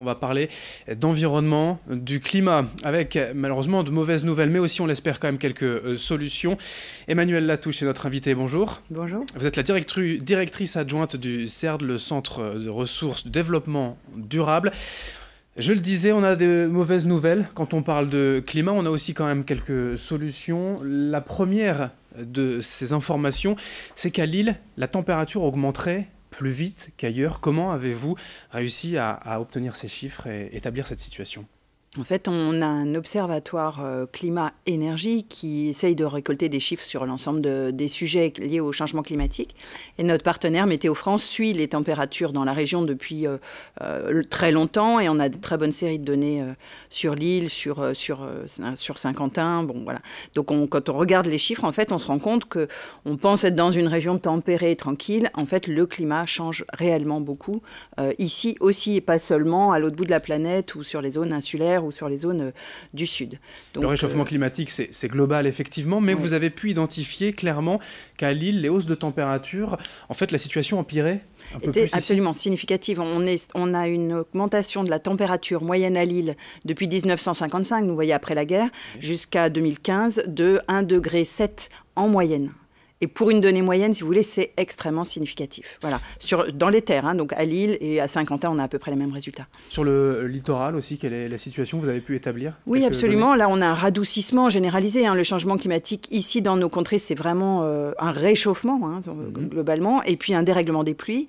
On va parler d'environnement, du climat, avec malheureusement de mauvaises nouvelles, mais aussi on l'espère quand même quelques solutions. Emmanuelle Latouche est notre invitée, bonjour. Bonjour. Vous êtes la directrice adjointe du CERD, le Centre de ressources de développement durable. Je le disais, on a de mauvaises nouvelles. Quand on parle de climat, on a aussi quand même quelques solutions. La première de ces informations, c'est qu'à Lille, la température augmenterait plus vite qu'ailleurs. Comment avez-vous réussi à obtenir ces chiffres et établir cette situation ? En fait, on a un observatoire climat-énergie qui essaye de récolter des chiffres sur l'ensemble des sujets liés au changement climatique. Et notre partenaire Météo France suit les températures dans la région depuis très longtemps. Et on a de très bonnes séries de données sur l'île, sur Saint-Quentin. Bon, voilà. Donc, quand on regarde les chiffres, en fait, on se rend compte qu'on pense être dans une région tempérée, tranquille. En fait, le climat change réellement beaucoup. Ici aussi, et pas seulement à l'autre bout de la planète ou sur les zones insulaires ou sur les zones du sud. Donc, le réchauffement climatique, c'est global effectivement, mais oui. Vous avez pu identifier clairement qu'à Lille, les hausses de température, en fait, la situation empirait un peu plus ici. Absolument significative. On a une augmentation de la température moyenne à Lille depuis 1955, vous voyez, après la guerre, jusqu'à 2015, de 1,7 degré en moyenne. Et pour une donnée moyenne, si vous voulez, c'est extrêmement significatif. Voilà. Dans les terres, donc à Lille et à Saint-Quentin, on a à peu près les mêmes résultats. Sur le littoral aussi, quelle est la situation? Vous avez pu établir? Oui, absolument. Là, on a un radoucissement généralisé. Le changement climatique, ici, dans nos contrées, c'est vraiment un réchauffement, globalement, et puis un dérèglement des pluies.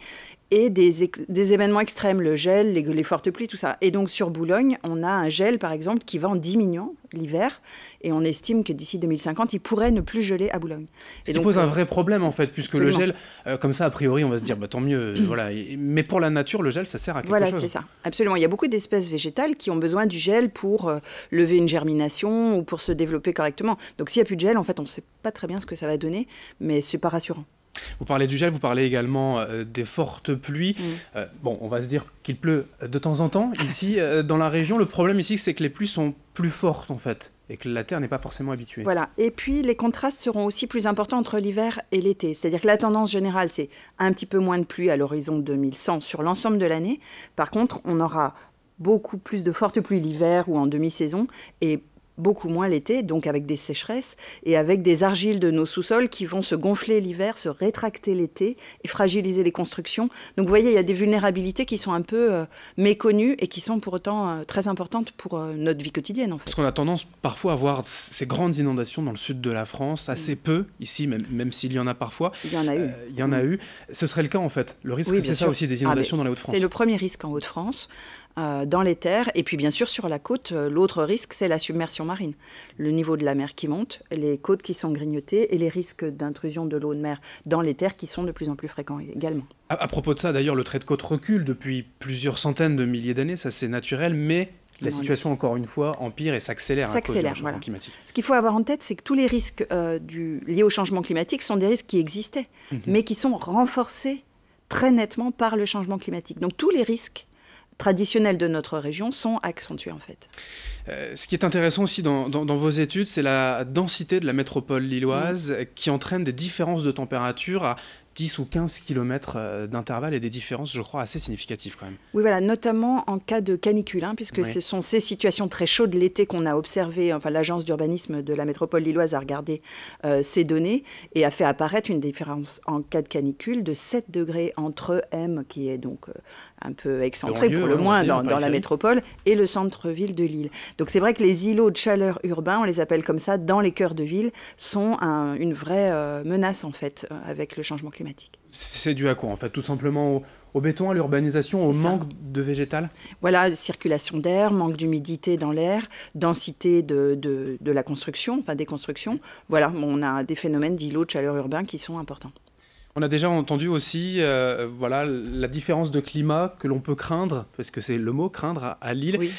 Et des événements extrêmes, le gel, les fortes pluies, tout ça. Et donc, sur Boulogne, on a un gel, par exemple, qui va en diminuant l'hiver. Et on estime que d'ici 2050, il pourrait ne plus geler à Boulogne. Ce qui pose un vrai problème, en fait, puisque absolument. Le gel, comme ça, a priori, on va se dire, tant mieux. Voilà. Mais pour la nature, le gel, ça sert à quelque chose. Voilà, c'est ça. Absolument. Il y a beaucoup d'espèces végétales qui ont besoin du gel pour lever une germination ou pour se développer correctement. Donc, s'il n'y a plus de gel, en fait, on ne sait pas très bien ce que ça va donner, mais ce n'est pas rassurant. Vous parlez du gel, vous parlez également des fortes pluies. On va se dire qu'il pleut de temps en temps ici dans la région. Le problème ici, c'est que les pluies sont plus fortes en fait et que la terre n'est pas forcément habituée. Voilà. Et puis les contrastes seront aussi plus importants entre l'hiver et l'été. C'est-à-dire que la tendance générale, c'est un petit peu moins de pluie à l'horizon 2100 sur l'ensemble de l'année. Par contre, on aura beaucoup plus de fortes pluies l'hiver ou en demi-saison et beaucoup moins l'été, donc avec des sécheresses et avec des argiles de nos sous-sols qui vont se gonfler l'hiver, se rétracter l'été et fragiliser les constructions. Donc vous voyez, il y a des vulnérabilités qui sont un peu méconnues et qui sont pour autant très importantes pour notre vie quotidienne, en fait. Parce qu'on a tendance parfois à voir ces grandes inondations dans le sud de la France, assez peu ici, même s'il y en a parfois. Il y en a eu. Il y en a eu. Ce serait le cas en fait. Le risque, oui, c'est ça aussi des inondations dans les Hauts-de-France. C'est le premier risque en Hauts-de-France. Dans les terres. Et puis, bien sûr, sur la côte, l'autre risque, c'est la submersion marine. Le niveau de la mer qui monte, les côtes qui sont grignotées et les risques d'intrusion de l'eau de mer dans les terres qui sont de plus en plus fréquents également. À propos de ça, d'ailleurs, le trait de côte recule depuis plusieurs centaines de milliers d'années. Ça, c'est naturel, mais la situation, encore une fois, empire et s'accélère à cause du changement climatique. Ce qu'il faut avoir en tête, c'est que tous les risques liés au changement climatique sont des risques qui existaient, mais qui sont renforcés très nettement par le changement climatique. Donc, tous les risques traditionnels de notre région sont accentués en fait. Ce qui est intéressant aussi dans vos études, c'est la densité de la métropole lilloise qui entraîne des différences de température à 10 ou 15 km d'intervalle et des différences, je crois, assez significatives quand même. Oui, voilà, notamment en cas de canicule, puisque ce sont ces situations très chaudes l'été qu'on a observées. Enfin, l'agence d'urbanisme de la métropole lilloise a regardé ces données et a fait apparaître une différence en cas de canicule de 7 degrés entre M, qui est donc un peu excentré pour le moins dans la métropole, et le centre-ville de Lille. Donc c'est vrai que les îlots de chaleur urbains, on les appelle comme ça, dans les cœurs de ville, sont une vraie menace en fait avec le changement climatique. C'est dû à quoi en fait? Tout simplement au béton, à l'urbanisation, au manque de végétal? Voilà, circulation d'air, manque d'humidité dans l'air, densité de la construction, enfin des constructions. Voilà, on a des phénomènes d'îlots de chaleur urbains qui sont importants. On a déjà entendu aussi la différence de climat que l'on peut craindre, parce que c'est le mot craindre à Lille. Oui.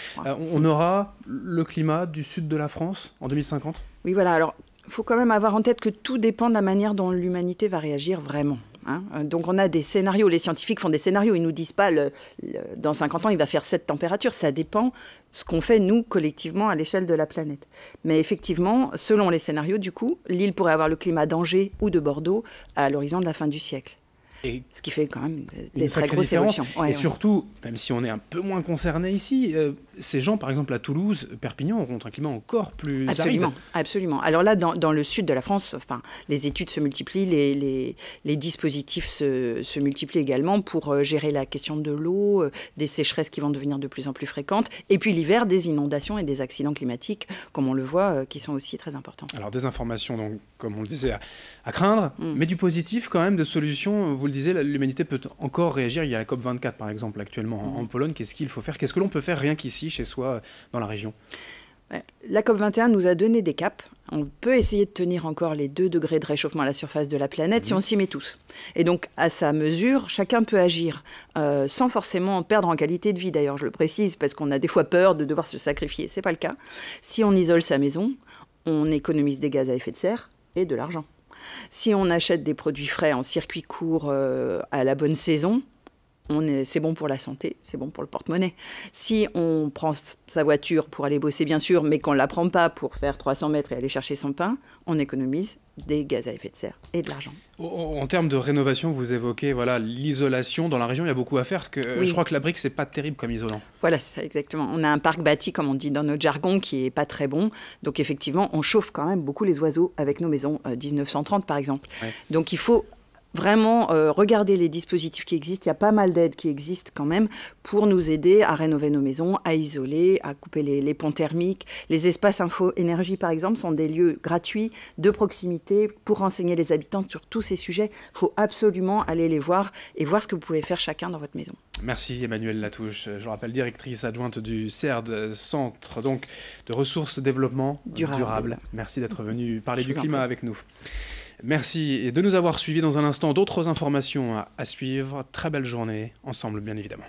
On aura le climat du sud de la France en 2050? Oui, voilà. Alors, il faut quand même avoir en tête que tout dépend de la manière dont l'humanité va réagir vraiment. Donc on a des scénarios, les scientifiques font des scénarios, ils ne nous disent pas dans 50 ans il va faire cette température, ça dépend ce qu'on fait nous collectivement à l'échelle de la planète. Mais effectivement, selon les scénarios du coup, l'île pourrait avoir le climat d'Angers ou de Bordeaux à l'horizon de la fin du siècle. Et ce qui fait quand même des une très sacrée grosses différence. évolutions. Et surtout, même si on est un peu moins concerné ici, ces gens, par exemple à Toulouse, Perpignan, auront un climat encore plus Absolument, aride. absolument. Alors là, dans le sud de la France, enfin, les études se multiplient, les dispositifs se multiplient également pour gérer la question de l'eau, des sécheresses qui vont devenir de plus en plus fréquentes, et puis l'hiver, des inondations et des accidents climatiques, comme on le voit, qui sont aussi très importants. Alors des informations, donc, comme on le disait, à craindre, mais du positif quand même, de solutions. Vous le disiez, l'humanité peut encore réagir. Il y a la COP24 par exemple actuellement en Pologne. Qu'est-ce qu'il faut faire? Qu'est-ce que l'on peut faire rien qu'ici, chez soi, dans la région? La COP21 nous a donné des caps. On peut essayer de tenir encore les 2 degrés de réchauffement à la surface de la planète si on s'y met tous. Et donc, à sa mesure, chacun peut agir sans forcément perdre en qualité de vie. D'ailleurs, je le précise parce qu'on a des fois peur de devoir se sacrifier. Ce n'est pas le cas. Si on isole sa maison, on économise des gaz à effet de serre et de l'argent. Si on achète des produits frais en circuit court à la bonne saison, c'est bon pour la santé, c'est bon pour le porte-monnaie. Si on prend sa voiture pour aller bosser, bien sûr, mais qu'on ne la prend pas pour faire 300 mètres et aller chercher son pain, on économise des gaz à effet de serre et de l'argent. En termes de rénovation, vous évoquez l'isolation. Dans la région, il y a beaucoup à faire. Oui. Je crois que la brique, c'est pas terrible comme isolant. Voilà, c'est ça, exactement. On a un parc bâti, comme on dit dans notre jargon, qui n'est pas très bon. Donc effectivement, on chauffe quand même beaucoup les oiseaux avec nos maisons 1930, par exemple. Ouais. Donc il faut vraiment regarder les dispositifs qui existent. Il y a pas mal d'aides qui existent quand même pour nous aider à rénover nos maisons, à isoler, à couper les ponts thermiques. Les espaces info-énergie, par exemple, sont des lieux gratuits, de proximité, pour renseigner les habitants sur tous ces sujets. Il faut absolument aller les voir et voir ce que vous pouvez faire chacun dans votre maison. Merci Emmanuelle Latouche. Je rappelle, directrice adjointe du CERD, Centre donc, de ressources développement durable. Merci d'être venue parler du climat avec nous. Merci et de nous avoir suivis. Dans un instant, d'autres informations à suivre. Très belle journée ensemble, bien évidemment.